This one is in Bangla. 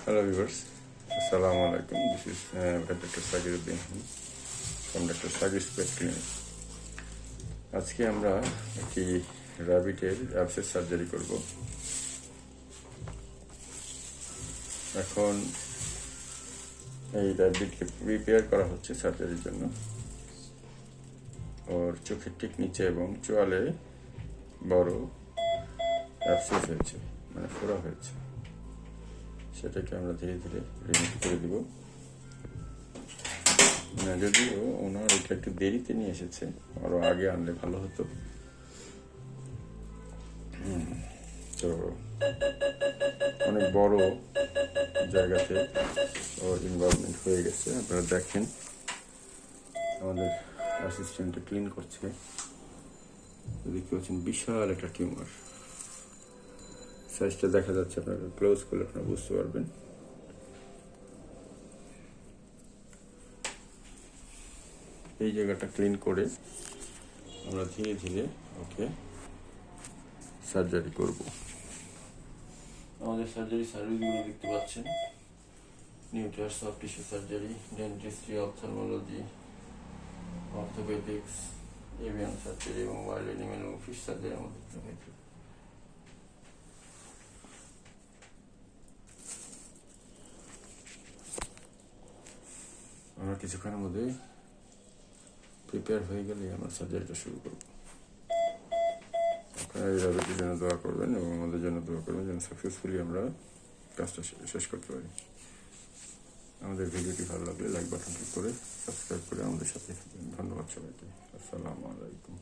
Hello viewers, Assalamu alaikum. This is Dr. Sagiruddin from Dr. Sagir's Pet Clinic. আজকে আমরা একটি র্যাবিটের অ্যাবসেস সার্জারি করব। এখন এই র্যাবিটকে প্রিপেয়ার করা হচ্ছে সার্জারির জন্য। ওর চোখের ঠিক নিচে এবং চোয়ালে বড় অ্যাবসেস হয়েছে, মানে ফোড়া হয়েছে। সেটাকে আমরা ধীরে ধীরে রিমুভ করে দিব। না, যদিও ওনার এটা একটু দেরিতে নিয়ে এসেছে, আরো আগে আনলে ভালো হতো। তো অনেক বড় জায়গাতে ওর ইনভলভমেন্ট হয়ে গেছে। আপনারা দেখেন আমাদের অ্যাসিস্ট্যান্টটা ক্লিন করছে। দেখতে পাচ্ছেন বিশাল একটা টিউমার। সাইজটা দেখা যাচ্ছে, আপনারা ক্লোজ করলে আপনারা বুঝতে পারবেন। এই জায়গাটা ক্লিন করে আমরা ধীরে ধীরে ওকে সার্জারি করব। আমাদের সার্জারি সার্ভিসগুলো দেখতে পাচ্ছেন: nuclear soft tissue surgery, dentistry, ophthalmology, orthopaedics, avian surgery এবং ওয়াইল্ড অ্যানিমেল এবং ফিশ সার্জারি আমাদের হয়েছে। আমরা কিছুক্ষণের মধ্যে প্রিপেয়ার হয়ে গেলে আমরা সার্জারিটা শুরু করব। আপনারা এই র্যাবিটের জন্য দোয়া করবেন এবং আমাদের জন্য দোয়া করবেন যেন সাকসেসফুলি আমরা কাজটা শেষ করতে পারি। আমাদের ভিডিওটি ভালো লাগলে লাইক বাটন ক্লিক করে সাবস্ক্রাইব করে আমাদের সাথে থাকবেন। ধন্যবাদ সবাইকে। আসসালামু আলাইকুম।